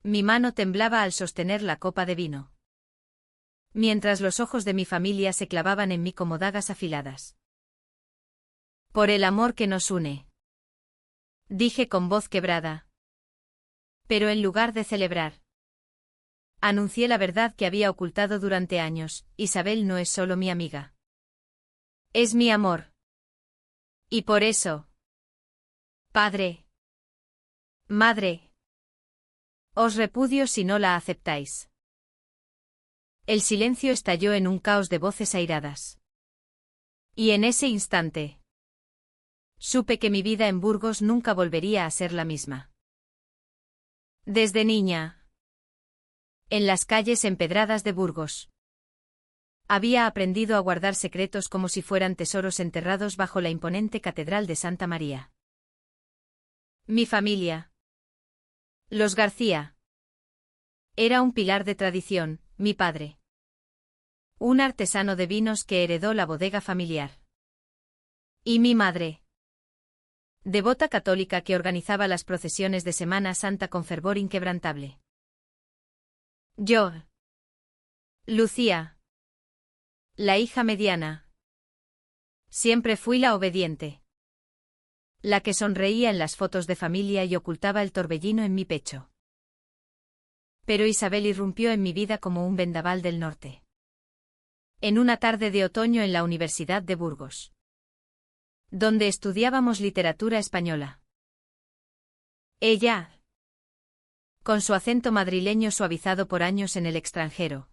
Mi mano temblaba al sostener la copa de vino, mientras los ojos de mi familia se clavaban en mí como dagas afiladas. Por el amor que nos une, dije con voz quebrada. Pero en lugar de celebrar, anuncié la verdad que había ocultado durante años: Isabel no es solo mi amiga. Es mi amor. Y por eso, padre, madre, os repudio si no la aceptáis. El silencio estalló en un caos de voces airadas. Y en ese instante, supe que mi vida en Burgos nunca volvería a ser la misma. Desde niña, en las calles empedradas de Burgos, había aprendido a guardar secretos como si fueran tesoros enterrados bajo la imponente Catedral de Santa María. Mi familia, los García, era un pilar de tradición. Mi padre, un artesano de vinos que heredó la bodega familiar. Y mi madre, devota católica que organizaba las procesiones de Semana Santa con fervor inquebrantable. Yo, Lucía, la hija mediana, siempre fui la obediente, la que sonreía en las fotos de familia y ocultaba el torbellino en mi pecho. Pero Isabel irrumpió en mi vida como un vendaval del norte. En una tarde de otoño en la Universidad de Burgos, donde estudiábamos literatura española. Ella, con su acento madrileño suavizado por años en el extranjero,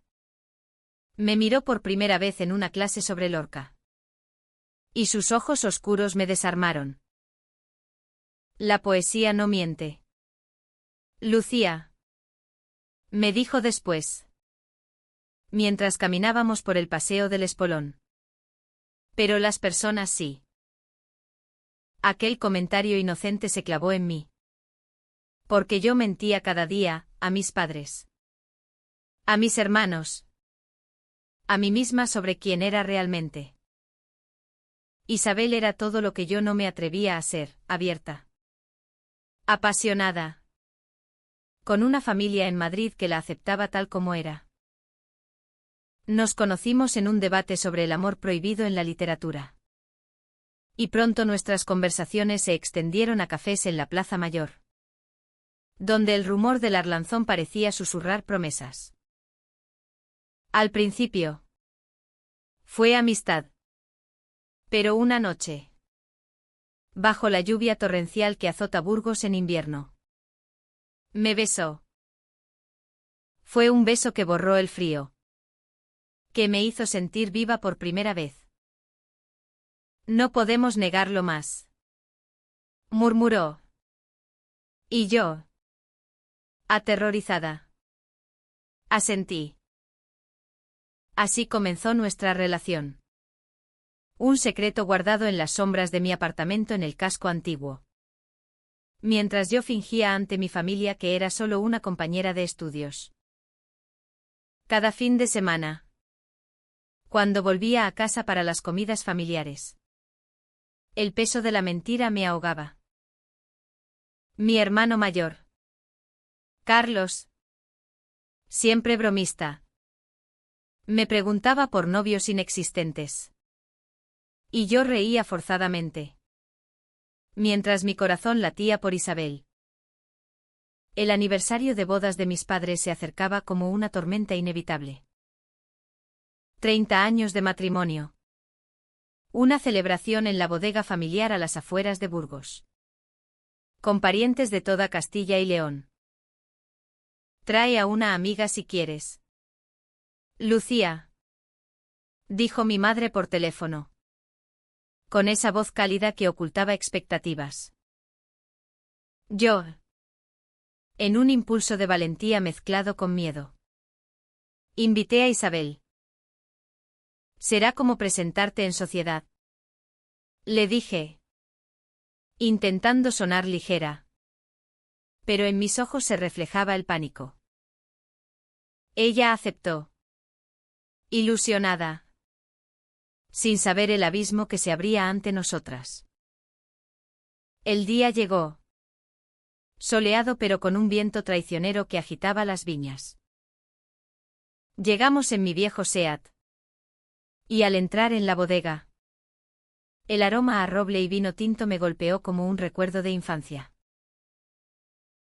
me miró por primera vez en una clase sobre Lorca. Y sus ojos oscuros me desarmaron. La poesía no miente. Lucía, me dijo después, mientras caminábamos por el paseo del Espolón. Pero las personas sí. Aquel comentario inocente se clavó en mí. Porque yo mentía cada día, a mis padres, a mis hermanos, a mí misma sobre quién era realmente. Isabel era todo lo que yo no me atrevía a ser: abierta, apasionada, con una familia en Madrid que la aceptaba tal como era. Nos conocimos en un debate sobre el amor prohibido en la literatura. Y pronto nuestras conversaciones se extendieron a cafés en la Plaza Mayor, donde el rumor del Arlanzón parecía susurrar promesas. Al principio, fue amistad. Pero una noche, bajo la lluvia torrencial que azota Burgos en invierno, me besó. Fue un beso que borró el frío, que me hizo sentir viva por primera vez. No podemos negarlo más, murmuró. Y yo, aterrorizada, asentí. Así comenzó nuestra relación. Un secreto guardado en las sombras de mi apartamento en el casco antiguo. Mientras yo fingía ante mi familia que era solo una compañera de estudios. Cada fin de semana, cuando volvía a casa para las comidas familiares, el peso de la mentira me ahogaba. Mi hermano mayor, Carlos, siempre bromista, me preguntaba por novios inexistentes. Y yo reía forzadamente, mientras mi corazón latía por Isabel. El aniversario de bodas de mis padres se acercaba como una tormenta inevitable. 30 años de matrimonio. Una celebración en la bodega familiar a las afueras de Burgos, con parientes de toda Castilla y León. Trae a una amiga si quieres. Lucía, dijo mi madre por teléfono, con esa voz cálida que ocultaba expectativas. Yo, en un impulso de valentía mezclado con miedo, invité a Isabel. Será como presentarte en sociedad, le dije, intentando sonar ligera. Pero en mis ojos se reflejaba el pánico. Ella aceptó, ilusionada, sin saber el abismo que se abría ante nosotras. El día llegó. Soleado pero con un viento traicionero que agitaba las viñas. Llegamos en mi viejo Seat. Y al entrar en la bodega, el aroma a roble y vino tinto me golpeó como un recuerdo de infancia.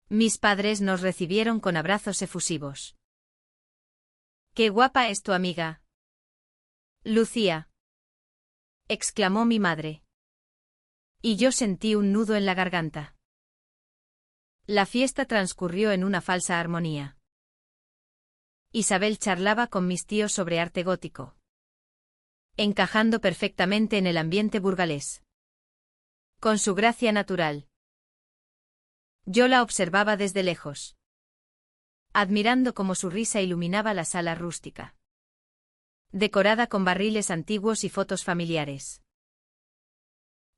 Mis padres nos recibieron con abrazos efusivos. ¡Qué guapa es tu amiga! Lucía, exclamó mi madre. Y yo sentí un nudo en la garganta. La fiesta transcurrió en una falsa armonía. Isabel charlaba con mis tíos sobre arte gótico, encajando perfectamente en el ambiente burgalés. Con su gracia natural. Yo la observaba desde lejos, admirando cómo su risa iluminaba la sala rústica, decorada con barriles antiguos y fotos familiares.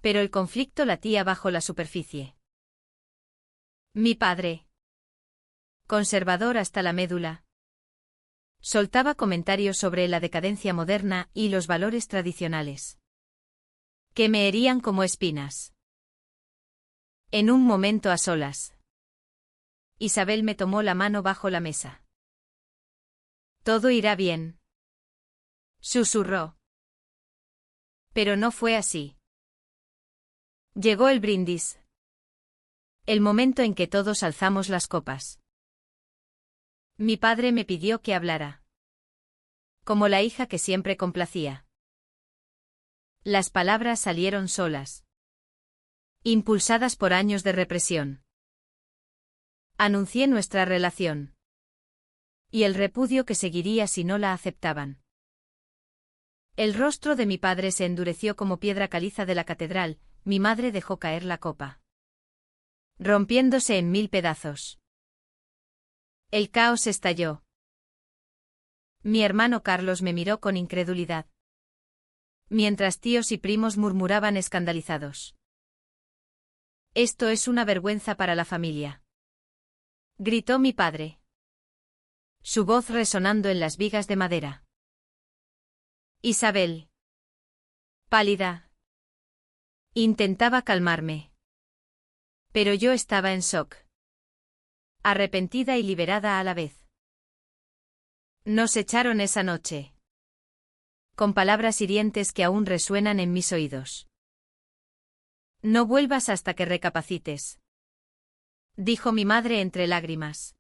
Pero el conflicto latía bajo la superficie. Mi padre, conservador hasta la médula, soltaba comentarios sobre la decadencia moderna y los valores tradicionales, que me herían como espinas. En un momento a solas, Isabel me tomó la mano bajo la mesa. Todo irá bien, susurró. Pero no fue así. Llegó el brindis. El momento en que todos alzamos las copas. Mi padre me pidió que hablara. Como la hija que siempre complacía. Las palabras salieron solas. Impulsadas por años de represión. Anuncié nuestra relación. Y el repudio que seguiría si no la aceptaban. El rostro de mi padre se endureció como piedra caliza de la catedral, mi madre dejó caer la copa, rompiéndose en 1000 pedazos. El caos estalló. Mi hermano Carlos me miró con incredulidad, mientras tíos y primos murmuraban escandalizados. Esto es una vergüenza para la familia, gritó mi padre, su voz resonando en las vigas de madera. Isabel, pálida, intentaba calmarme. Pero yo estaba en shock. Arrepentida y liberada a la vez. Nos echaron esa noche. Con palabras hirientes que aún resuenan en mis oídos. No vuelvas hasta que recapacites, dijo mi madre entre lágrimas.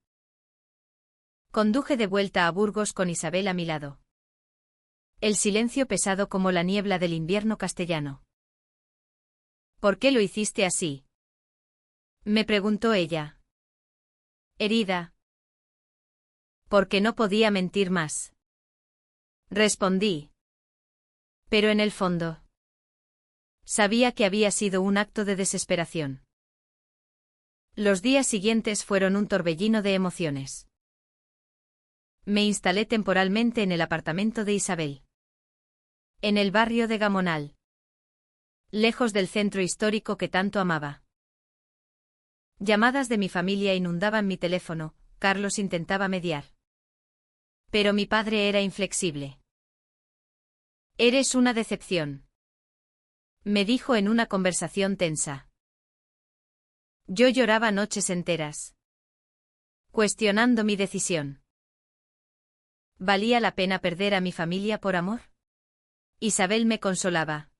Conduje de vuelta a Burgos con Isabel a mi lado. El silencio pesado como la niebla del invierno castellano. ¿Por qué lo hiciste así?, me preguntó ella. Herida. Porque no podía mentir más, respondí. Pero en el fondo, sabía que había sido un acto de desesperación. Los días siguientes fueron un torbellino de emociones. Me instalé temporalmente en el apartamento de Isabel. En el barrio de Gamonal. Lejos del centro histórico que tanto amaba. Llamadas de mi familia inundaban mi teléfono, Carlos intentaba mediar. Pero mi padre era inflexible. Eres una decepción, me dijo en una conversación tensa. Yo lloraba noches enteras, cuestionando mi decisión. ¿Valía la pena perder a mi familia por amor? Isabel me consolaba,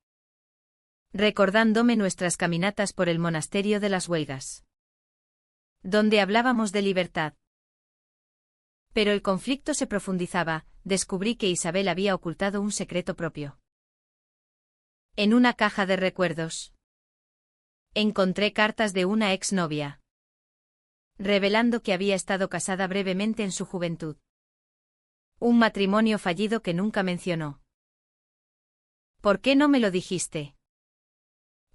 recordándome nuestras caminatas por el monasterio de las Huelgas, donde hablábamos de libertad. Pero el conflicto se profundizaba, descubrí que Isabel había ocultado un secreto propio. En una caja de recuerdos, encontré cartas de una exnovia, revelando que había estado casada brevemente en su juventud. Un matrimonio fallido que nunca mencionó. ¿Por qué no me lo dijiste?,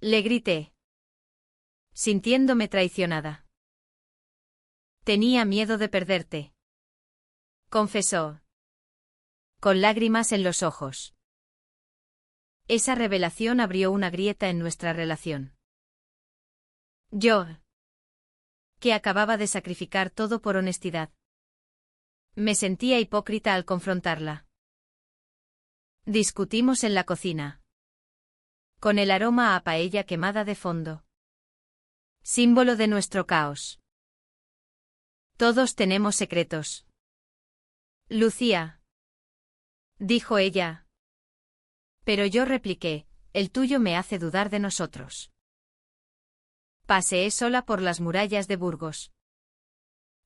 le grité, sintiéndome traicionada. Tenía miedo de perderte, confesó, con lágrimas en los ojos. Esa revelación abrió una grieta en nuestra relación. Yo, que acababa de sacrificar todo por honestidad, me sentía hipócrita al confrontarla. Discutimos en la cocina, con el aroma a paella quemada de fondo, símbolo de nuestro caos. Todos tenemos secretos. Lucía, dijo ella. Pero yo repliqué, el tuyo me hace dudar de nosotros. Paseé sola por las murallas de Burgos.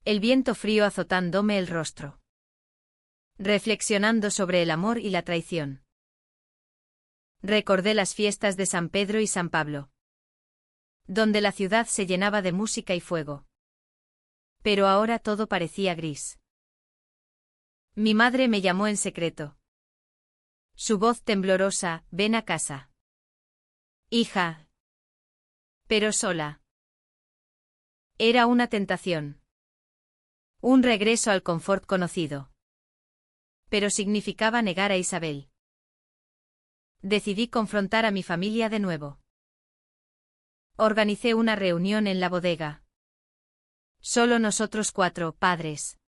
El viento frío azotándome el rostro. Reflexionando sobre el amor y la traición. Recordé las fiestas de San Pedro y San Pablo, donde la ciudad se llenaba de música y fuego. Pero ahora todo parecía gris. Mi madre me llamó en secreto. Su voz temblorosa, ven a casa. Hija. Pero sola. Era una tentación. Un regreso al confort conocido. Pero significaba negar a Isabel. Decidí confrontar a mi familia de nuevo. Organicé una reunión en la bodega. Solo nosotros 4, padres.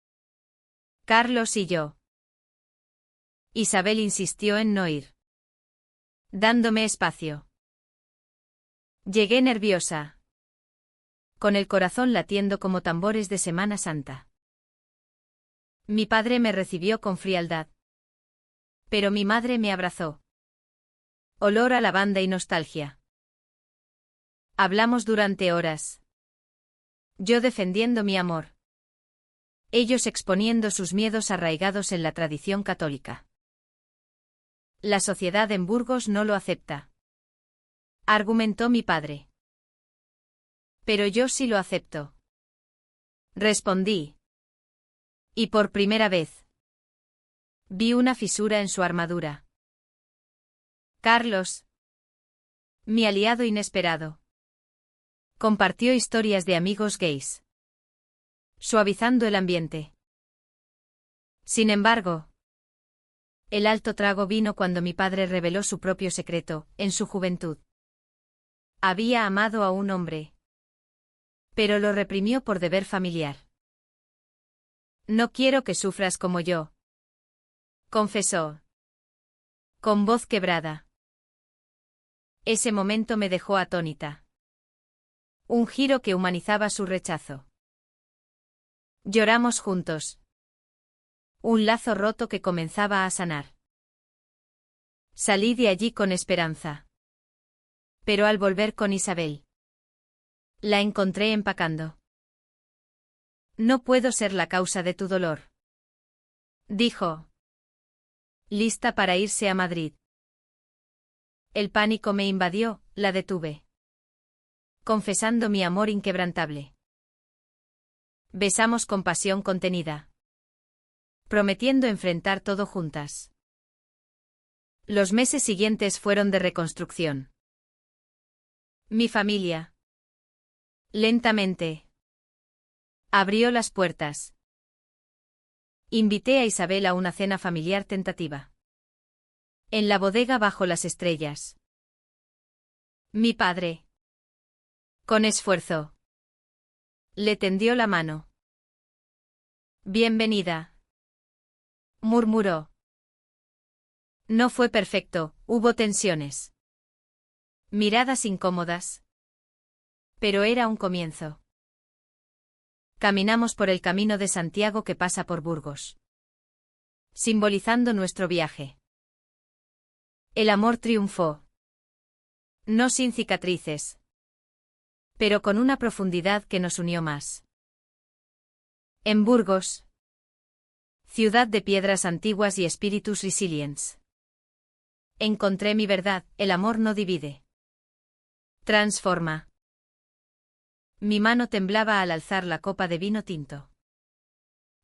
Carlos y yo. Isabel insistió en no ir, dándome espacio. Llegué nerviosa, con el corazón latiendo como tambores de Semana Santa. Mi padre me recibió con frialdad. Pero mi madre me abrazó. Olor a lavanda y nostalgia. Hablamos durante horas. Yo defendiendo mi amor. Ellos exponiendo sus miedos arraigados en la tradición católica. La sociedad en Burgos no lo acepta, argumentó mi padre. Pero yo sí lo acepto, respondí. Y por primera vez vi una fisura en su armadura. Carlos, mi aliado inesperado, compartió historias de amigos gays, suavizando el ambiente. Sin embargo, el alto trago vino cuando mi padre reveló su propio secreto, en su juventud. Había amado a un hombre, pero lo reprimió por deber familiar. No quiero que sufras como yo, confesó, con voz quebrada. Ese momento me dejó atónita. Un giro que humanizaba su rechazo. Lloramos juntos. Un lazo roto que comenzaba a sanar. Salí de allí con esperanza. Pero al volver con Isabel, la encontré empacando. No puedo ser la causa de tu dolor, dijo, lista para irse a Madrid. El pánico me invadió, la detuve, confesando mi amor inquebrantable. Besamos con pasión contenida, prometiendo enfrentar todo juntas. Los meses siguientes fueron de reconstrucción. Mi familia, lentamente, abrió las puertas. Invité a Isabel a una cena familiar tentativa. En la bodega bajo las estrellas. Mi padre, con esfuerzo, le tendió la mano. Bienvenida, murmuró. No fue perfecto, hubo tensiones. Miradas incómodas. Pero era un comienzo. Caminamos por el camino de Santiago que pasa por Burgos, simbolizando nuestro viaje. El amor triunfó. No sin cicatrices, pero con una profundidad que nos unió más. En Burgos, ciudad de piedras antiguas y espíritus resilientes, encontré mi verdad, el amor no divide. Transforma. Mi mano temblaba al alzar la copa de vino tinto.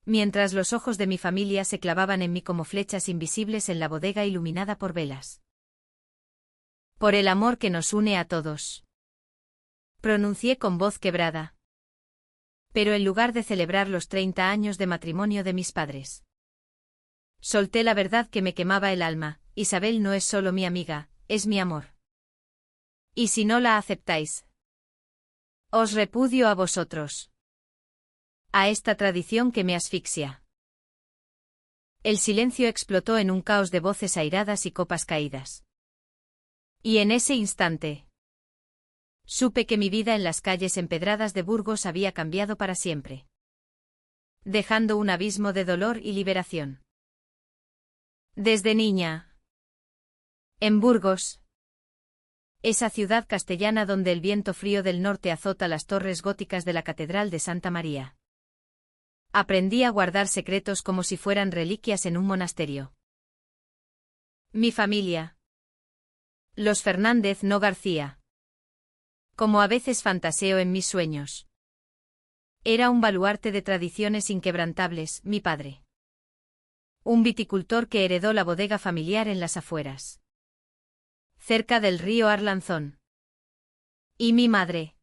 Mientras los ojos de mi familia se clavaban en mí como flechas invisibles en la bodega iluminada por velas. Por el amor que nos une a todos, pronuncié con voz quebrada. Pero en lugar de celebrar los 30 años de matrimonio de mis padres, solté la verdad que me quemaba el alma: Isabel no es solo mi amiga, es mi amor. Y si no la aceptáis, os repudio a vosotros. A esta tradición que me asfixia. El silencio explotó en un caos de voces airadas y copas caídas. Y en ese instante, supe que mi vida en las calles empedradas de Burgos había cambiado para siempre. dejando un abismo de dolor y liberación. Desde niña. En Burgos. Esa ciudad castellana donde el viento frío del norte azota las torres góticas de la Catedral de Santa María. Aprendí a guardar secretos como si fueran reliquias en un monasterio. Mi familia. Los Fernández, no García. Como a veces fantaseo en mis sueños. Era un baluarte de tradiciones inquebrantables, mi padre. Un viticultor que heredó la bodega familiar en las afueras, cerca del río Arlanzón. Y mi madre.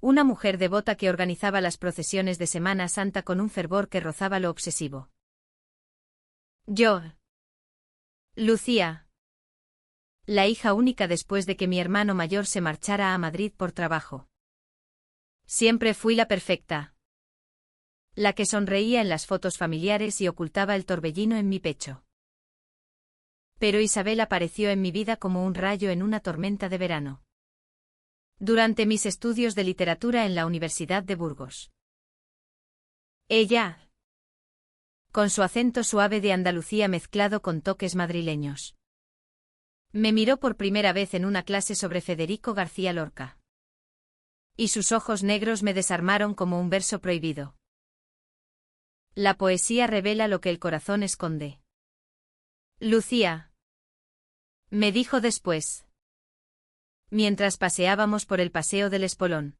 Una mujer devota que organizaba las procesiones de Semana Santa con un fervor que rozaba lo obsesivo. Yo. Lucía. La hija única después de que mi hermano mayor se marchara a Madrid por trabajo. Siempre fui la perfecta. La que sonreía en las fotos familiares y ocultaba el torbellino en mi pecho. Pero Isabel apareció en mi vida como un rayo en una tormenta de verano. Durante mis estudios de literatura en la Universidad de Burgos. Ella. Con su acento suave de Andalucía mezclado con toques madrileños. Me miró por primera vez en una clase sobre Federico García Lorca. Y sus ojos negros me desarmaron como un verso prohibido. La poesía revela lo que el corazón esconde. Lucía. Me dijo después. Mientras paseábamos por el paseo del Espolón.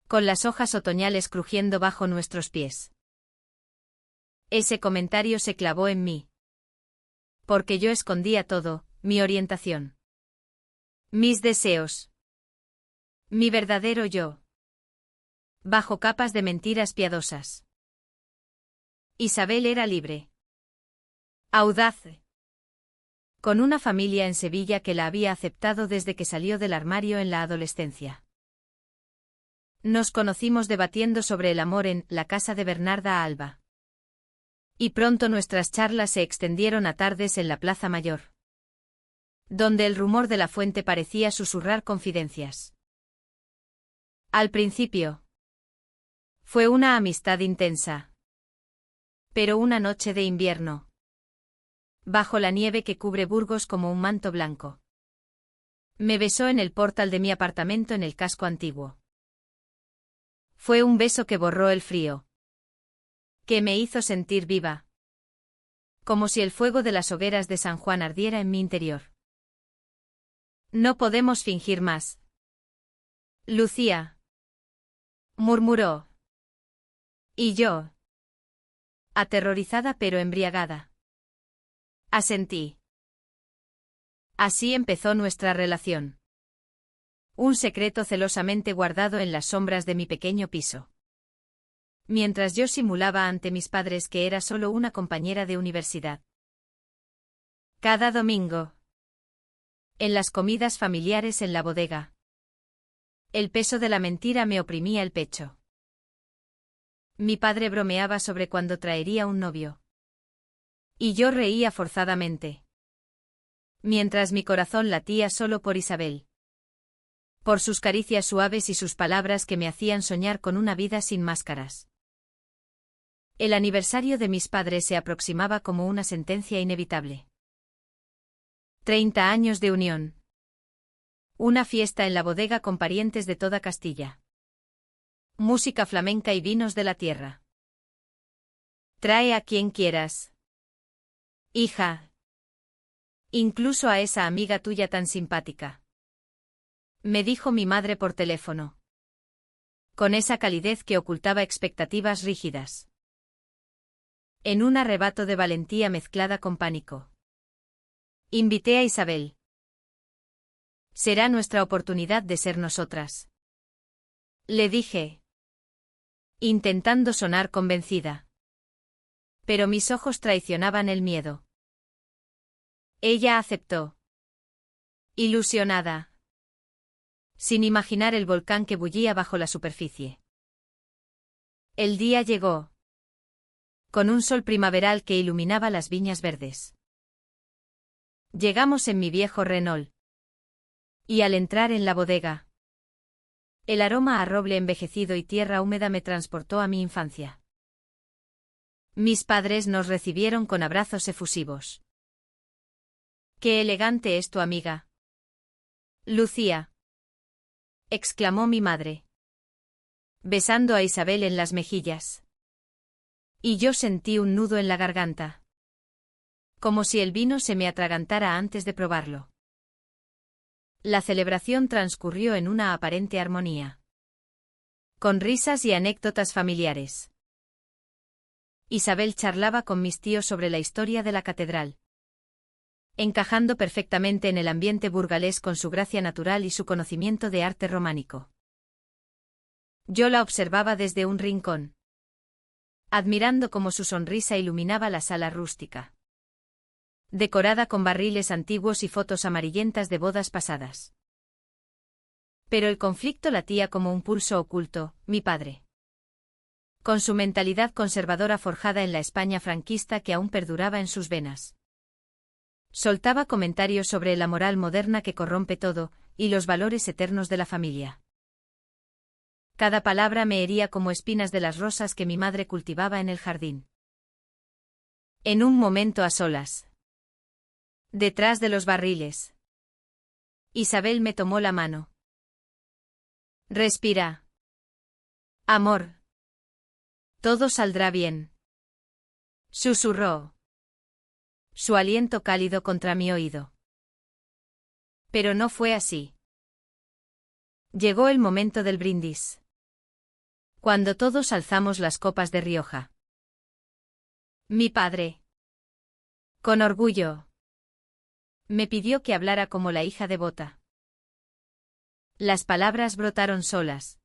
Con las hojas otoñales crujiendo bajo nuestros pies. Ese comentario se clavó en mí. Porque yo escondía todo, mi orientación. Mis deseos. Mi verdadero yo. Bajo capas de mentiras piadosas. Isabel era libre. Audaz. Con una familia en Sevilla que la había aceptado desde que salió del armario en la adolescencia. Nos conocimos debatiendo sobre el amor en la casa de Bernarda Alba. Y pronto nuestras charlas se extendieron a tardes en la Plaza Mayor. Donde el rumor de la fuente parecía susurrar confidencias. Al principio. Fue una amistad intensa. Pero una noche de invierno. Bajo la nieve que cubre Burgos como un manto blanco. Me besó en el portal de mi apartamento en el casco antiguo. Fue un beso que borró el frío. Que me hizo sentir viva. Como si el fuego de las hogueras de San Juan ardiera en mi interior. No podemos fingir más. Lucía. Murmuró. Y yo. Aterrorizada pero embriagada. Asentí. Así empezó nuestra relación. Un secreto celosamente guardado en las sombras de mi pequeño piso. Mientras yo simulaba ante mis padres que era solo una compañera de universidad. Cada domingo. En las comidas familiares en la bodega. El peso de la mentira me oprimía el pecho. Mi padre bromeaba sobre cuándo traería un novio. Y yo reía forzadamente. Mientras mi corazón latía solo por Isabel. Por sus caricias suaves y sus palabras que me hacían soñar con una vida sin máscaras. El aniversario de mis padres se aproximaba como una sentencia inevitable. 30 años de unión. Una fiesta en la bodega con parientes de toda Castilla. Música flamenca y vinos de la tierra. Trae a quien quieras. Hija. Incluso a esa amiga tuya tan simpática. Me dijo mi madre por teléfono. Con esa calidez que ocultaba expectativas rígidas. En un arrebato de valentía mezclada con pánico. Invité a Isabel. Será nuestra oportunidad de ser nosotras. Le dije. Intentando sonar convencida. Pero mis ojos traicionaban el miedo. Ella aceptó. Ilusionada. Sin imaginar el volcán que bullía bajo la superficie. El día llegó. Con un sol primaveral que iluminaba las viñas verdes. Llegamos en mi viejo Renault. Y al entrar en la bodega. El aroma a roble envejecido y tierra húmeda me transportó a mi infancia. Mis padres nos recibieron con abrazos efusivos. «¡Qué elegante es tu amiga!» «Lucía», exclamó mi madre, besando a Isabel en las mejillas. Y yo sentí un nudo en la garganta. Como si el vino se me atragantara antes de probarlo. La celebración transcurrió en una aparente armonía. Con risas y anécdotas familiares. Isabel charlaba con mis tíos sobre la historia de la catedral, encajando perfectamente en el ambiente burgalés con su gracia natural y su conocimiento de arte románico. Yo la observaba desde un rincón, admirando cómo su sonrisa iluminaba la sala rústica, decorada con barriles antiguos y fotos amarillentas de bodas pasadas. Pero el conflicto latía como un pulso oculto, mi padre, con su mentalidad conservadora forjada en la España franquista que aún perduraba en sus venas. Soltaba comentarios sobre la moral moderna que corrompe todo, y los valores eternos de la familia. Cada palabra me hería como espinas de las rosas que mi madre cultivaba en el jardín. En un momento a solas, detrás de los barriles, Isabel me tomó la mano. «Respira. Amor. Todo saldrá bien», susurró, su aliento cálido contra mi oído. Pero no fue así. Llegó el momento del brindis, cuando todos alzamos las copas de Rioja. Mi padre, con orgullo, me pidió que hablara como la hija devota. Las palabras brotaron solas,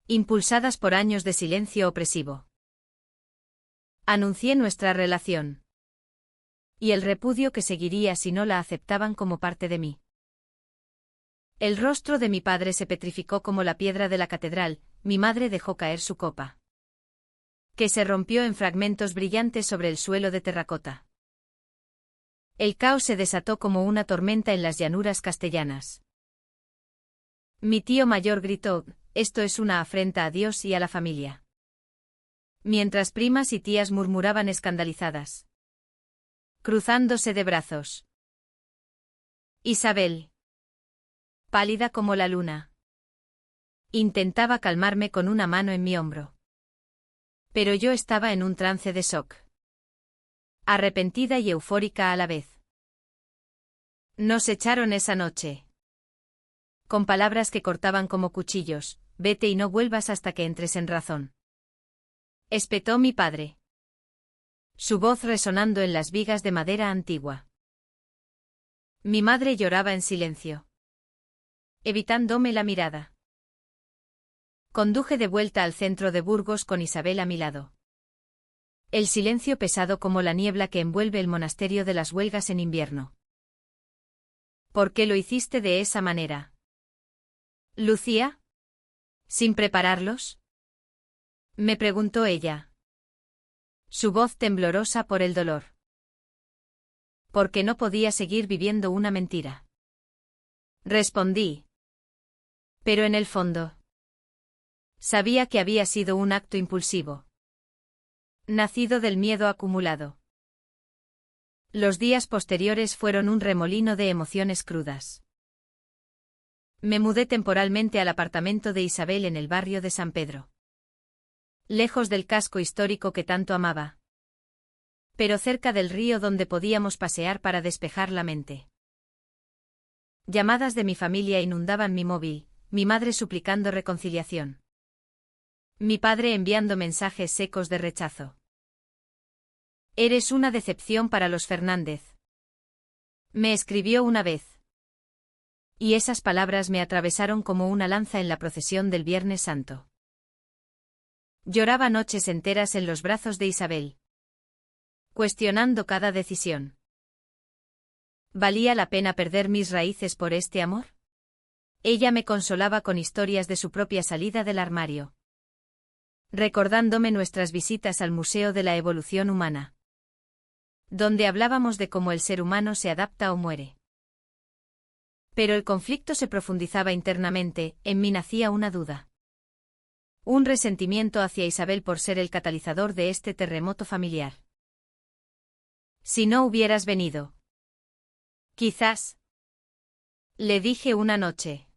impulsadas por años de silencio opresivo. Anuncié nuestra relación y el repudio que seguiría si no la aceptaban como parte de mí. El rostro de mi padre se petrificó como la piedra de la catedral. Mi madre dejó caer su copa, que se rompió en fragmentos brillantes sobre el suelo de terracota. El caos se desató como una tormenta en las llanuras castellanas. Mi tío mayor gritó: «Esto es una afrenta a Dios y a la familia», mientras primas y tías murmuraban escandalizadas, cruzándose de brazos. Isabel, pálida como la luna, intentaba calmarme con una mano en mi hombro. Pero yo estaba en un trance de shock, arrepentida y eufórica a la vez. Nos echaron esa noche, con palabras que cortaban como cuchillos: «Vete y no vuelvas hasta que entres en razón», espetó mi padre, su voz resonando en las vigas de madera antigua. Mi madre lloraba en silencio, evitándome la mirada. Conduje de vuelta al centro de Burgos con Isabel a mi lado. El silencio pesado como la niebla que envuelve el monasterio de las huelgas en invierno. «¿Por qué lo hiciste de esa manera, Lucía? ¿Sin prepararlos?», me preguntó ella, su voz temblorosa por el dolor. «Porque no podía seguir viviendo una mentira», respondí. Pero en el fondo, sabía que había sido un acto impulsivo, nacido del miedo acumulado. Los días posteriores fueron un remolino de emociones crudas. Me mudé temporalmente al apartamento de Isabel en el barrio de San Pedro, lejos del casco histórico que tanto amaba, pero cerca del río donde podíamos pasear para despejar la mente. Llamadas de mi familia inundaban mi móvil, mi madre suplicando reconciliación, mi padre enviando mensajes secos de rechazo. «Eres una decepción para los Fernández», me escribió una vez. Y esas palabras me atravesaron como una lanza en la procesión del Viernes Santo. Lloraba noches enteras en los brazos de Isabel, cuestionando cada decisión. ¿Valía la pena perder mis raíces por este amor? Ella me consolaba con historias de su propia salida del armario, recordándome nuestras visitas al Museo de la Evolución Humana, donde hablábamos de cómo el ser humano se adapta o muere. Pero el conflicto se profundizaba internamente. En mí nacía una duda. Un resentimiento hacia Isabel por ser el catalizador de este terremoto familiar. Si no hubieras venido. Quizás. Le dije una noche.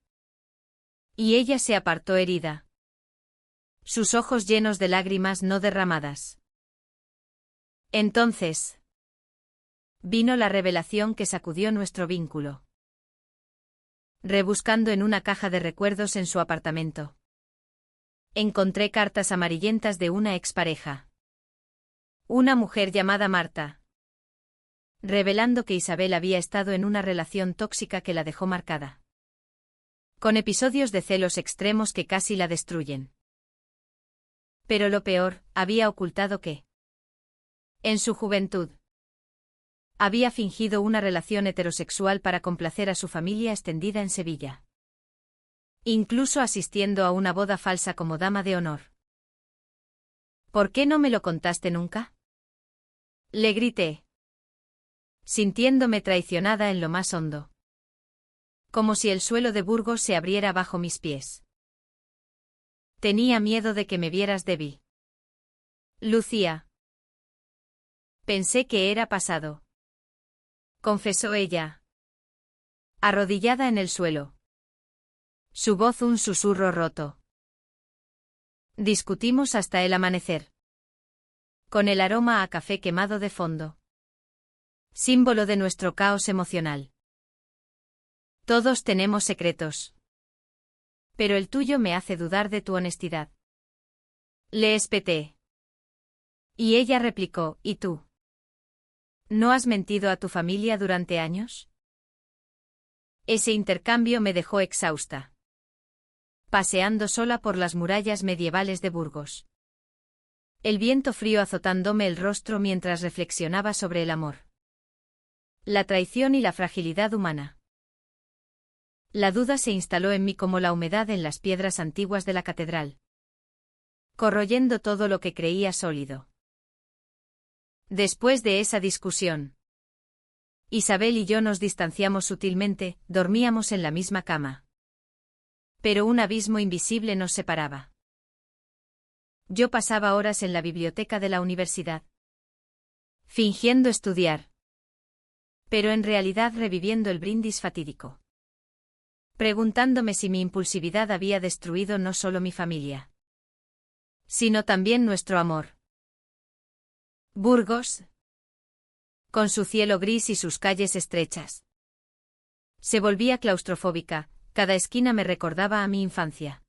Y ella se apartó herida. Sus ojos llenos de lágrimas no derramadas. Entonces. Vino la revelación que sacudió nuestro vínculo. Rebuscando en una caja de recuerdos en su apartamento. Encontré cartas amarillentas de una expareja. Una mujer llamada Marta. Revelando que Isabel había estado en una relación tóxica que la dejó marcada. Con episodios de celos extremos que casi la destruyen. Pero lo peor, había ocultado que, en su juventud, había fingido una relación heterosexual para complacer a su familia extendida en Sevilla. Incluso asistiendo a una boda falsa como dama de honor. ¿Por qué no me lo contaste nunca? Le grité, sintiéndome traicionada en lo más hondo. Como si el suelo de Burgos se abriera bajo mis pies. Tenía miedo de que me vieras débil. Lucía. Pensé que era pasado. Confesó ella. Arrodillada en el suelo. Su voz un susurro roto. Discutimos hasta el amanecer. Con el aroma a café quemado de fondo. Símbolo de nuestro caos emocional. Todos tenemos secretos. Pero el tuyo me hace dudar de tu honestidad. Le espeté. Y ella replicó, ¿y tú? ¿No has mentido a tu familia durante años? Ese intercambio me dejó exhausta. Paseando sola por las murallas medievales de Burgos. El viento frío azotándome el rostro mientras reflexionaba sobre el amor. La traición y la fragilidad humana. La duda se instaló en mí como la humedad en las piedras antiguas de la catedral. Corroyendo todo lo que creía sólido. Después de esa discusión, Isabel y yo nos distanciamos sutilmente, dormíamos en la misma cama. Pero un abismo invisible nos separaba. Yo pasaba horas en la biblioteca de la universidad. Fingiendo estudiar. Pero en realidad reviviendo el brindis fatídico. Preguntándome si mi impulsividad había destruido no solo mi familia, sino también nuestro amor. Burgos, con su cielo gris y sus calles estrechas. Se volvía claustrofóbica, cada esquina me recordaba a mi infancia.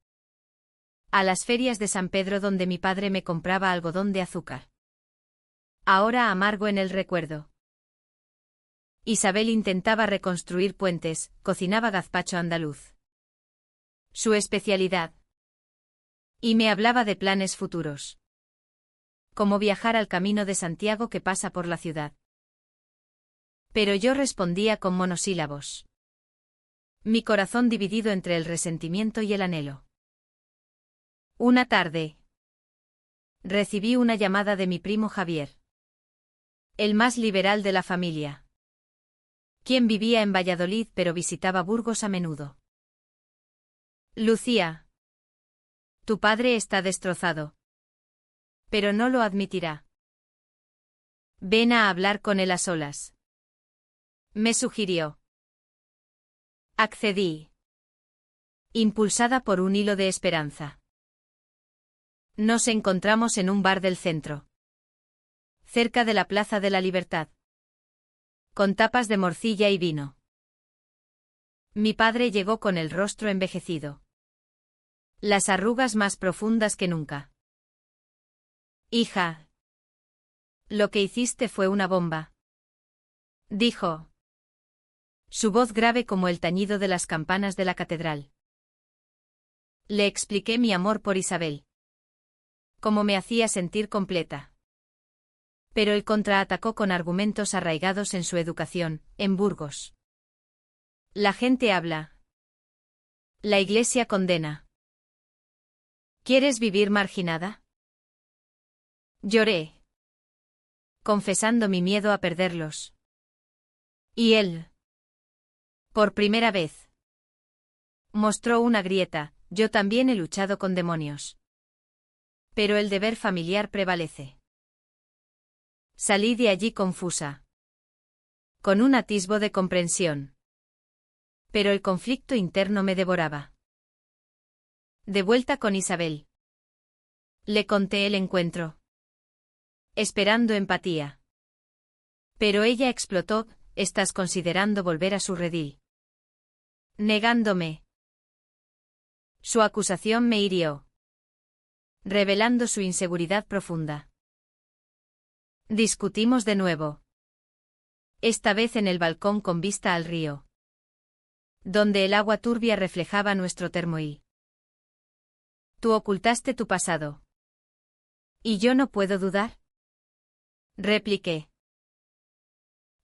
A las ferias de San Pedro donde mi padre me compraba algodón de azúcar. Ahora amargo en el recuerdo. Isabel intentaba reconstruir puentes, cocinaba gazpacho andaluz. Su especialidad. Y me hablaba de planes futuros. Como viajar al Camino de Santiago que pasa por la ciudad. Pero yo respondía con monosílabos. Mi corazón dividido entre el resentimiento y el anhelo. Una tarde. Recibí una llamada de mi primo Javier. El más liberal de la familia. Quien vivía en Valladolid pero visitaba Burgos a menudo. Lucía. Tu padre está destrozado. Pero no lo admitirá. Ven a hablar con él a solas. Me sugirió. Accedí. Impulsada por un hilo de esperanza. Nos encontramos en un bar del centro. Cerca de la Plaza de la Libertad. Con tapas de morcilla y vino. Mi padre llegó con el rostro envejecido. Las arrugas más profundas que nunca. Hija. Lo que hiciste fue una bomba. Dijo. Su voz grave como el tañido de las campanas de la catedral. Le expliqué mi amor por Isabel. Cómo me hacía sentir completa. Pero él contraatacó con argumentos arraigados en su educación, en Burgos. La gente habla. La iglesia condena. ¿Quieres vivir marginada? Lloré. Confesando mi miedo a perderlos. Y él. Por primera vez. Mostró una grieta, yo también he luchado con demonios. Pero el deber familiar prevalece. Salí de allí confusa. Con un atisbo de comprensión. Pero el conflicto interno me devoraba. De vuelta con Isabel. Le conté el encuentro. Esperando empatía. Pero ella explotó: «¿Estás considerando volver a su redil?» Negándome. Su acusación me hirió, revelando su inseguridad profunda. Discutimos de nuevo. Esta vez en el balcón con vista al río, donde el agua turbia reflejaba nuestro termoí. Tú ocultaste tu pasado. ¿Y yo no puedo dudar?, repliqué.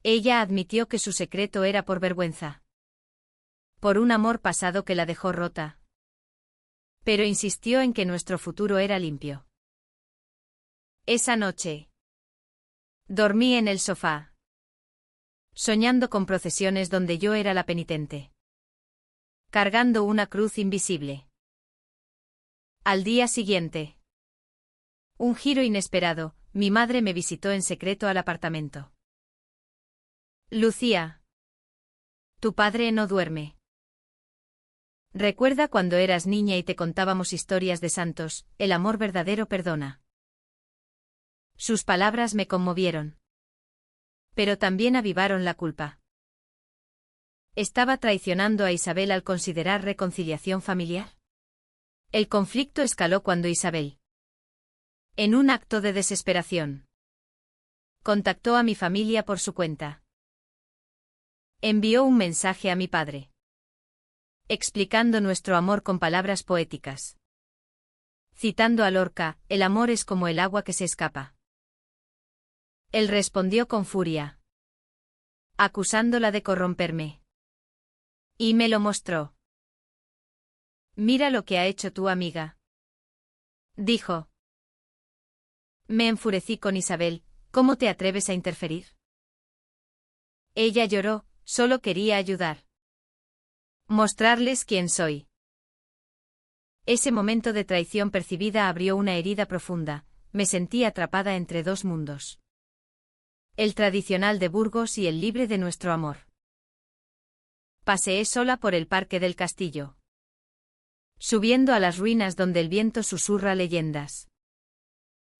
Ella admitió que su secreto era por vergüenza. Por un amor pasado que la dejó rota. Pero insistió en que nuestro futuro era limpio. Esa noche dormí en el sofá, soñando con procesiones donde yo era la penitente, cargando una cruz invisible. Al día siguiente, un giro inesperado, mi madre me visitó en secreto al apartamento. Lucía, tu padre no duerme. Recuerda cuando eras niña y te contábamos historias de santos: el amor verdadero perdona. Sus palabras me conmovieron. Pero también avivaron la culpa. ¿Estaba traicionando a Isabel al considerar reconciliación familiar? El conflicto escaló cuando Isabel, en un acto de desesperación, contactó a mi familia por su cuenta. Envió un mensaje a mi padre, explicando nuestro amor con palabras poéticas. Citando a Lorca: «El amor es como el agua que se escapa». Él respondió con furia, acusándola de corromperme. Y me lo mostró. «Mira lo que ha hecho tu amiga», dijo. Me enfurecí con Isabel: «¿Cómo te atreves a interferir?». Ella lloró: «Solo quería ayudar. Mostrarles quién soy». Ese momento de traición percibida abrió una herida profunda. Me sentí atrapada entre dos mundos: el tradicional de Burgos y el libre de nuestro amor. Paseé sola por el parque del castillo, subiendo a las ruinas donde el viento susurra leyendas,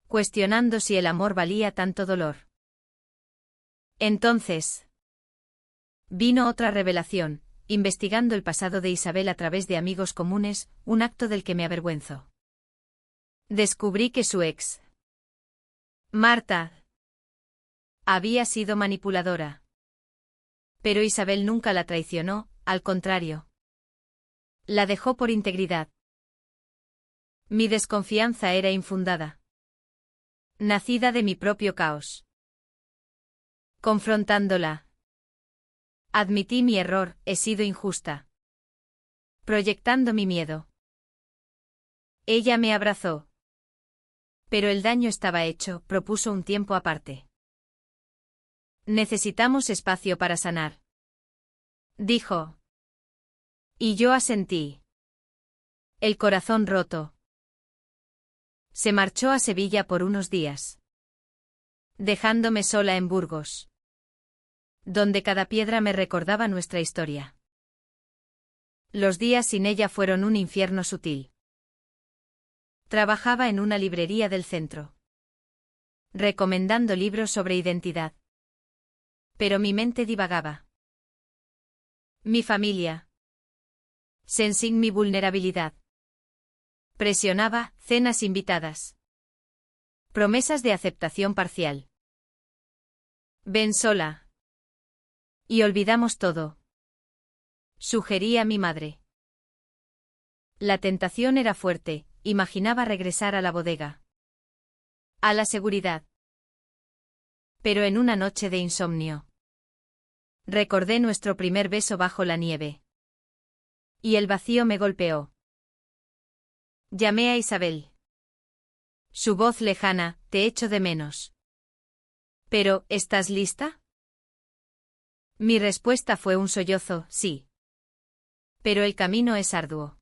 cuestionando si el amor valía tanto dolor. Entonces vino otra revelación, investigando el pasado de Isabel a través de amigos comunes, un acto del que me avergüenzo. Descubrí que su ex, Marta, había sido manipuladora. Pero Isabel nunca la traicionó, al contrario. La dejó por integridad. Mi desconfianza era infundada, nacida de mi propio caos. Confrontándola, admití mi error: he sido injusta. Proyectando mi miedo. Ella me abrazó. Pero el daño estaba hecho, propuso un tiempo aparte. Necesitamos espacio para sanar, dijo. Y yo asentí. El corazón roto. Se marchó a Sevilla por unos días, dejándome sola en Burgos, donde cada piedra me recordaba nuestra historia. Los días sin ella fueron un infierno sutil. Trabajaba en una librería del centro, recomendando libros sobre identidad. Pero mi mente divagaba. Mi familia, sensing mi vulnerabilidad. Presionaba: cenas invitadas, promesas de aceptación parcial. Ven sola. Y olvidamos todo, sugería mi madre. La tentación era fuerte, imaginaba regresar a la bodega, a la seguridad. Pero en una noche de insomnio, recordé nuestro primer beso bajo la nieve. Y el vacío me golpeó. Llamé a Isabel. Su voz lejana: te echo de menos. Pero, ¿estás lista? Mi respuesta fue un sollozo: sí. Pero el camino es arduo.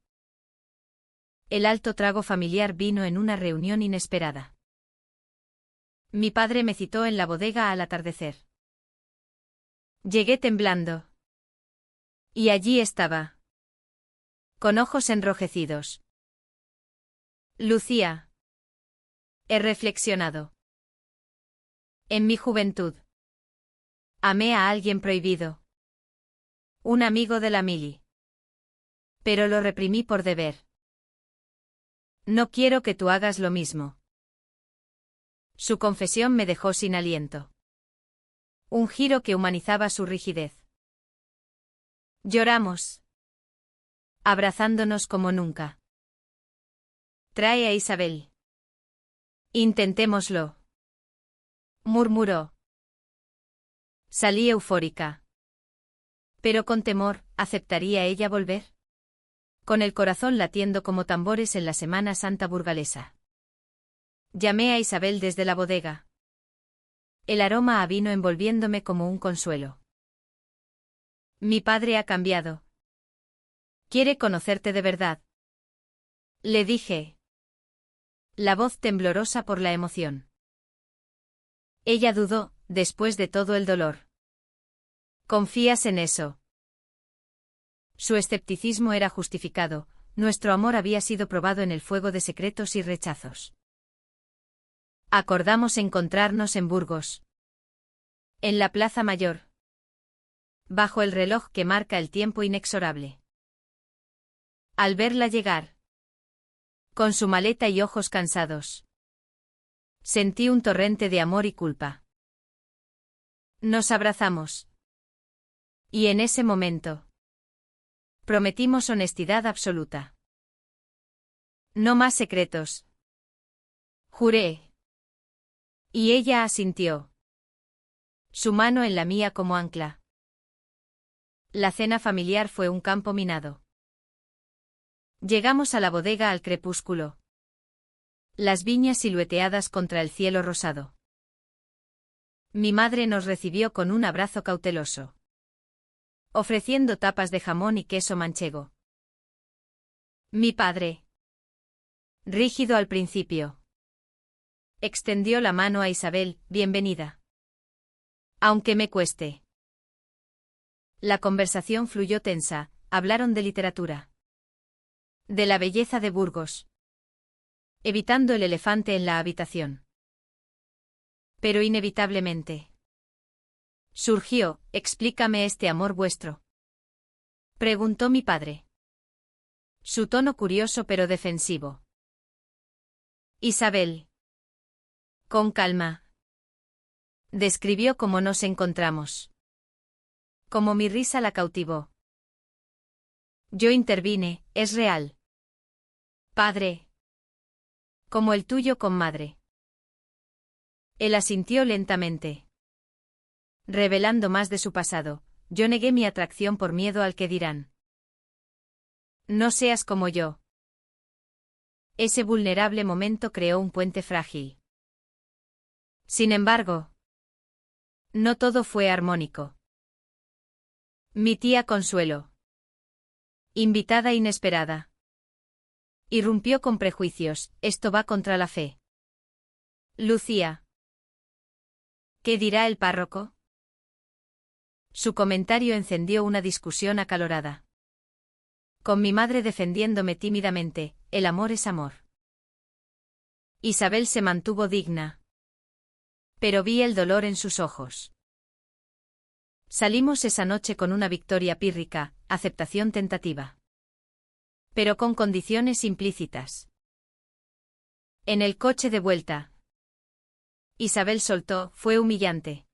El alto trago familiar vino en una reunión inesperada. Mi padre me citó en la bodega al atardecer. Llegué temblando. Y allí estaba. Con ojos enrojecidos. Lucía. He reflexionado. En mi juventud. Amé a alguien prohibido. Un amigo de la mili. Pero lo reprimí por deber. No quiero que tú hagas lo mismo. Su confesión me dejó sin aliento. Un giro que humanizaba su rigidez. Lloramos. Abrazándonos como nunca. Trae a Isabel. Intentémoslo. Murmuró. Salí eufórica. Pero con temor, ¿aceptaría ella volver? Con el corazón latiendo como tambores en la Semana Santa burgalesa. Llamé a Isabel desde la bodega. El aroma a vino envolviéndome como un consuelo. Mi padre ha cambiado. Quiere conocerte de verdad. Le dije. La voz temblorosa por la emoción. Ella dudó, después de todo el dolor. ¿Confías en eso? Su escepticismo era justificado, nuestro amor había sido probado en el fuego de secretos y rechazos. Acordamos encontrarnos en Burgos. En la Plaza Mayor. Bajo el reloj que marca el tiempo inexorable. Al verla llegar. Con su maleta y ojos cansados. Sentí un torrente de amor y culpa. Nos abrazamos. Y en ese momento. Prometimos honestidad absoluta. No más secretos. Juré. Y ella asintió. Su mano en la mía como ancla. La cena familiar fue un campo minado. Llegamos a la bodega al crepúsculo. Las viñas silueteadas contra el cielo rosado. Mi madre nos recibió con un abrazo cauteloso. Ofreciendo tapas de jamón y queso manchego. Mi padre. Rígido al principio. Extendió la mano a Isabel, bienvenida. Aunque me cueste. La conversación fluyó tensa, hablaron de literatura. De la belleza de Burgos. Evitando el elefante en la habitación. Pero inevitablemente. Surgió, explícame este amor vuestro. Preguntó mi padre. Su tono curioso pero defensivo. Isabel. Con calma. Describió cómo nos encontramos. Cómo mi risa la cautivó. Yo intervine, es real. Padre. Como el tuyo con madre. Él asintió lentamente. Revelando más de su pasado, yo negué mi atracción por miedo al que dirán. No seas como yo. Ese vulnerable momento creó un puente frágil. Sin embargo, no todo fue armónico. Mi tía Consuelo. Invitada inesperada. Irrumpió con prejuicios, esto va contra la fe. Lucía. ¿Qué dirá el párroco? Su comentario encendió una discusión acalorada. Con mi madre defendiéndome tímidamente, el amor es amor. Isabel se mantuvo digna. Pero vi el dolor en sus ojos. Salimos esa noche con una victoria pírrica, aceptación tentativa. Pero con condiciones implícitas. En el coche de vuelta. Isabel soltó, fue humillante.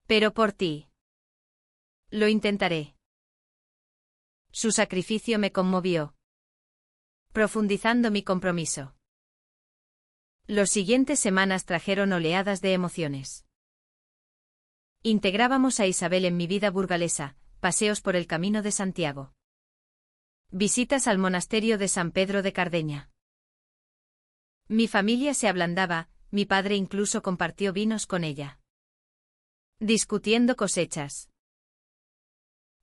Pero por ti. Lo intentaré. Su sacrificio me conmovió. Profundizando mi compromiso. Los siguientes semanas trajeron oleadas de emociones. Integrábamos a Isabel en mi vida burgalesa, paseos por el Camino de Santiago. Visitas al monasterio de San Pedro de Cardeña. Mi familia se ablandaba, mi padre incluso compartió vinos con ella. Discutiendo cosechas.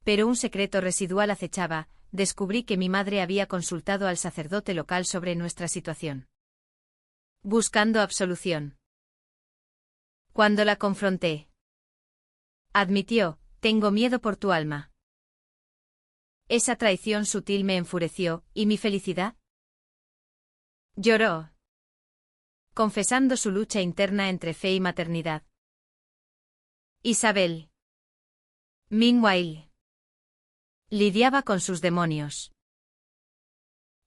Pero un secreto residual acechaba, descubrí que mi madre había consultado al sacerdote local sobre nuestra situación, buscando absolución. Cuando la confronté, admitió: tengo miedo por tu alma. Esa traición sutil me enfureció, ¿y mi felicidad? Lloró, confesando su lucha interna entre fe y maternidad. Isabel, meanwhile, lidiaba con sus demonios.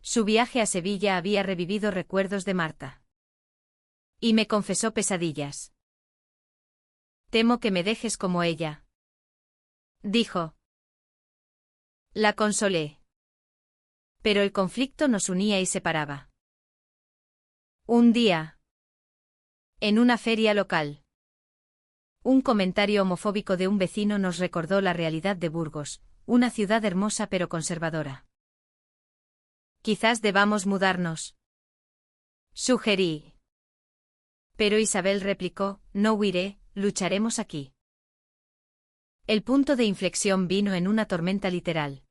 Su viaje a Sevilla había revivido recuerdos de Marta. Y me confesó pesadillas. Temo que me dejes como ella, dijo. La consolé. Pero el conflicto nos unía y separaba. Un día, en una feria local, un comentario homofóbico de un vecino nos recordó la realidad de Burgos, una ciudad hermosa pero conservadora. Quizás debamos mudarnos, sugerí. Pero Isabel replicó: no huiré, lucharemos aquí. El punto de inflexión vino en una tormenta literal.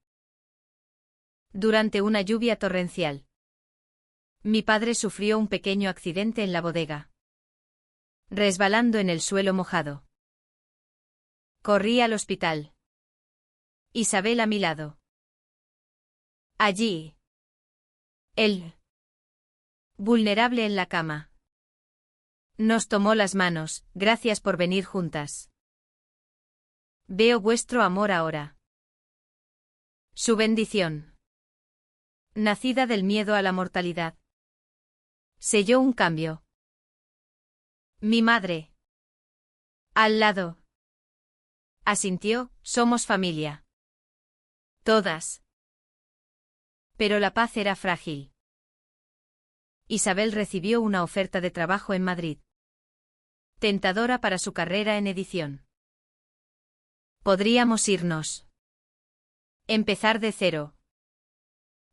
Durante una lluvia torrencial, mi padre sufrió un pequeño accidente en la bodega, resbalando en el suelo mojado. Corrí al hospital. Isabel a mi lado. Allí, él, vulnerable en la cama. Nos tomó las manos: gracias por venir juntas. Veo vuestro amor ahora. Su bendición, nacida del miedo a la mortalidad, selló un cambio. Mi madre, al lado, asintió: somos familia. Todas. Pero la paz era frágil. Isabel recibió una oferta de trabajo en Madrid, tentadora para su carrera en edición. Podríamos irnos. Empezar de cero,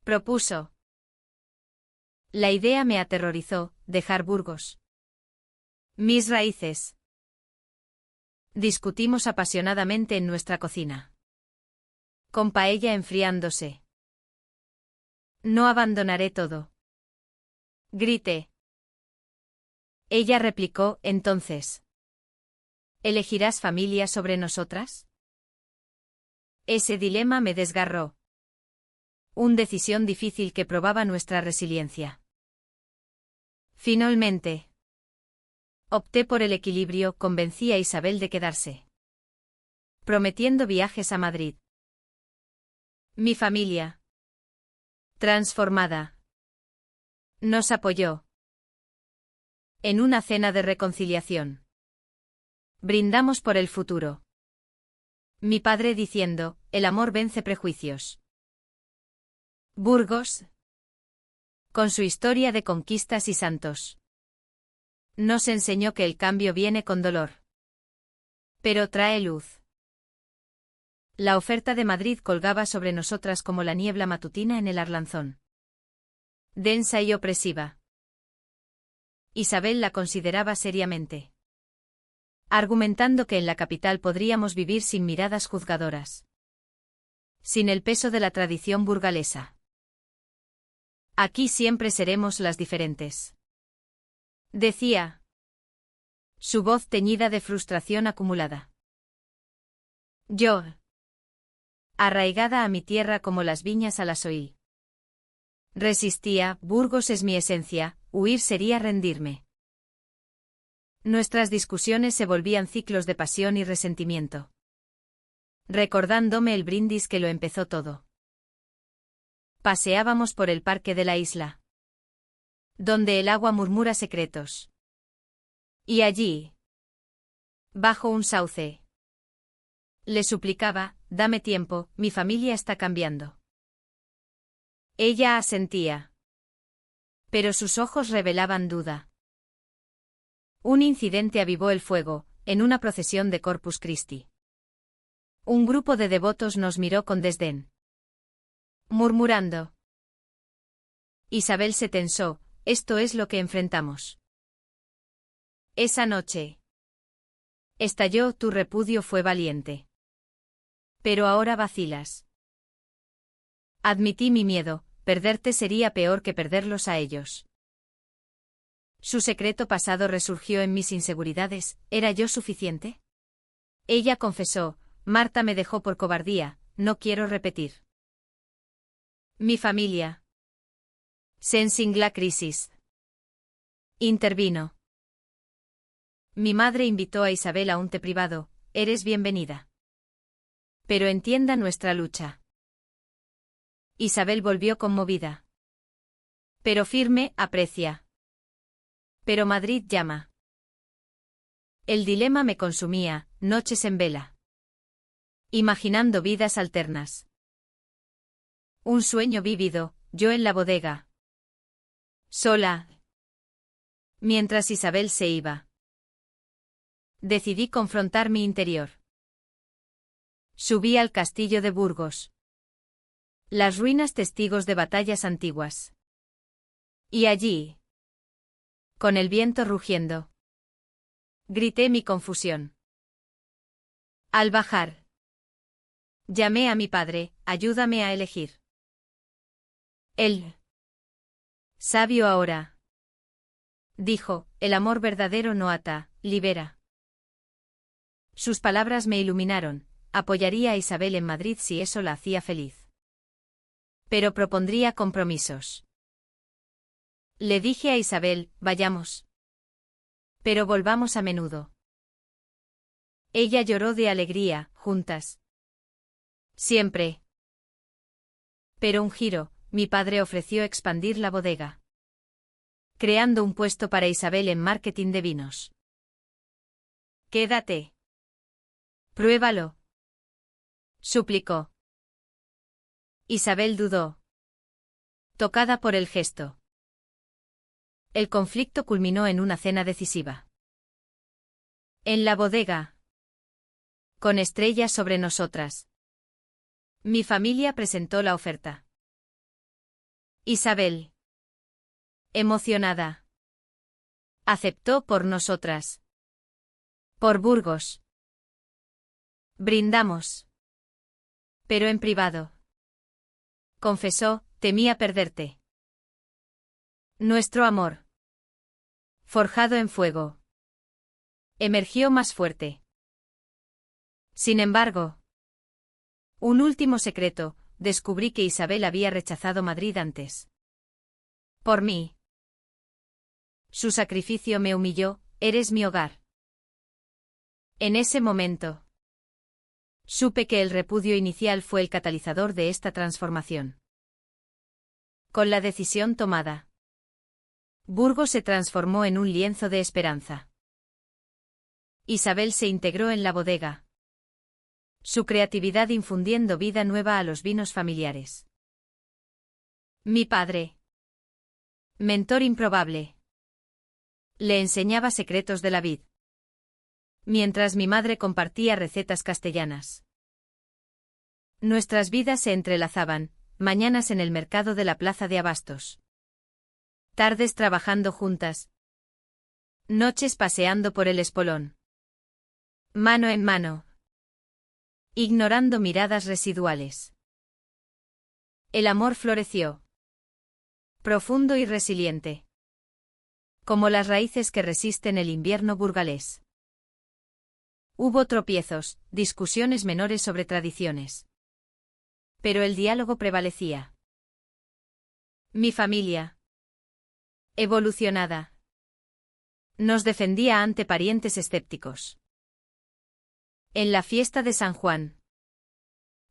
propuso. La idea me aterrorizó: dejar Burgos, mis raíces. Discutimos apasionadamente en nuestra cocina, con paella enfriándose. No abandonaré todo, grité. Ella replicó: entonces, ¿elegirás familia sobre nosotras? Ese dilema me desgarró. Una decisión difícil que probaba nuestra resiliencia. Finalmente, opté por el equilibrio: convencí a Isabel de quedarse, prometiendo viajes a Madrid. Mi familia, transformada, nos apoyó. En una cena de reconciliación, brindamos por el futuro. Mi padre diciendo: el amor vence prejuicios. Burgos, con su historia de conquistas y santos, nos enseñó que el cambio viene con dolor, pero trae luz. La oferta de Madrid colgaba sobre nosotras como la niebla matutina en el Arlanzón, densa y opresiva. Isabel la consideraba seriamente, argumentando que en la capital podríamos vivir sin miradas juzgadoras, sin el peso de la tradición burgalesa. Aquí siempre seremos las diferentes, decía, su voz teñida de frustración acumulada. Yo, arraigada a mi tierra como las viñas a la soil, resistía: Burgos es mi esencia, huir sería rendirme. Nuestras discusiones se volvían ciclos de pasión y resentimiento, recordándome el brindis que lo empezó todo. Paseábamos por el parque de la isla, donde el agua murmura secretos. Y allí, bajo un sauce, le suplicaba: dame tiempo, mi familia está cambiando. Ella asentía, pero sus ojos revelaban duda. Un incidente avivó el fuego, en una procesión de Corpus Christi. Un grupo de devotos nos miró con desdén, murmurando. Isabel se tensó: esto es lo que enfrentamos. Esa noche estalló: tu repudio fue valiente, pero ahora vacilas. Admití mi miedo, perderte sería peor que perderlos a ellos. Su secreto pasado resurgió en mis inseguridades, ¿era yo suficiente? Ella confesó, Marta me dejó por cobardía, no quiero repetir. Mi familia. Sensing la crisis. Intervino. Mi madre invitó a Isabel a un té privado, eres bienvenida. Pero entienda nuestra lucha. Isabel volvió conmovida. Pero firme, aprecia. Pero Madrid llama. El dilema me consumía, noches en vela. Imaginando vidas alternas. Un sueño vívido, yo en la bodega. Sola. Mientras Isabel se iba. Decidí confrontar mi interior. Subí al castillo de Burgos. Las ruinas testigos de batallas antiguas. Y allí, con el viento rugiendo, grité mi confusión. Al bajar, llamé a mi padre, ayúdame a elegir. Él, sabio ahora, dijo, el amor verdadero no ata, libera. Sus palabras me iluminaron, apoyaría a Isabel en Madrid si eso la hacía feliz. Pero propondría compromisos. Le dije a Isabel, vayamos. Pero volvamos a menudo. Ella lloró de alegría, juntas. Siempre. Pero un giro, mi padre ofreció expandir la bodega. Creando un puesto para Isabel en marketing de vinos. Quédate. Pruébalo. Suplicó. Isabel dudó. Tocada por el gesto. El conflicto culminó en una cena decisiva. En la bodega. Con estrellas sobre nosotras. Mi familia presentó la oferta. Isabel. Emocionada. Aceptó por nosotras. Por Burgos. Brindamos. Pero en privado. Confesó, temía perderte. Nuestro amor. Forjado en fuego. Emergió más fuerte. Sin embargo. Un último secreto, descubrí que Isabel había rechazado Madrid antes. Por mí. Su sacrificio me humilló, eres mi hogar. En ese momento. Supe que el repudio inicial fue el catalizador de esta transformación. Con la decisión tomada. Burgos se transformó en un lienzo de esperanza. Isabel se integró en la bodega. Su creatividad infundiendo vida nueva a los vinos familiares. Mi padre. Mentor improbable. Le enseñaba secretos de la vid. Mientras mi madre compartía recetas castellanas. Nuestras vidas se entrelazaban, mañanas en el mercado de la plaza de Abastos. Tardes trabajando juntas. Noches paseando por el espolón. Mano en mano. Ignorando miradas residuales. El amor floreció. Profundo y resiliente. Como las raíces que resisten el invierno burgalés. Hubo tropiezos, discusiones menores sobre tradiciones. Pero el diálogo prevalecía. Mi familia. Evolucionada. Nos defendía ante parientes escépticos. En la fiesta de San Juan.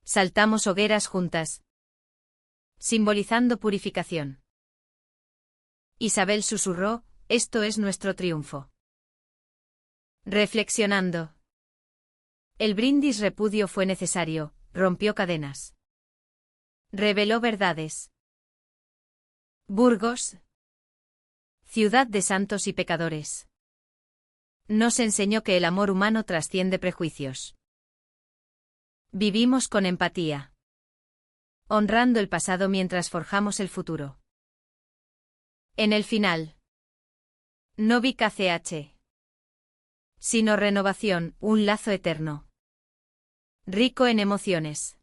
Saltamos hogueras juntas. Simbolizando purificación. Isabel susurró, esto es nuestro triunfo. Reflexionando. El brindis repudio fue necesario, rompió cadenas. Reveló verdades. Burgos. Ciudad de santos y pecadores. Nos enseñó que el amor humano trasciende prejuicios. Vivimos con empatía. Honrando el pasado mientras forjamos el futuro. En el final. No vi KCH. Sino renovación, un lazo eterno. Rico en emociones.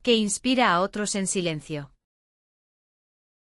Que inspira a otros en silencio.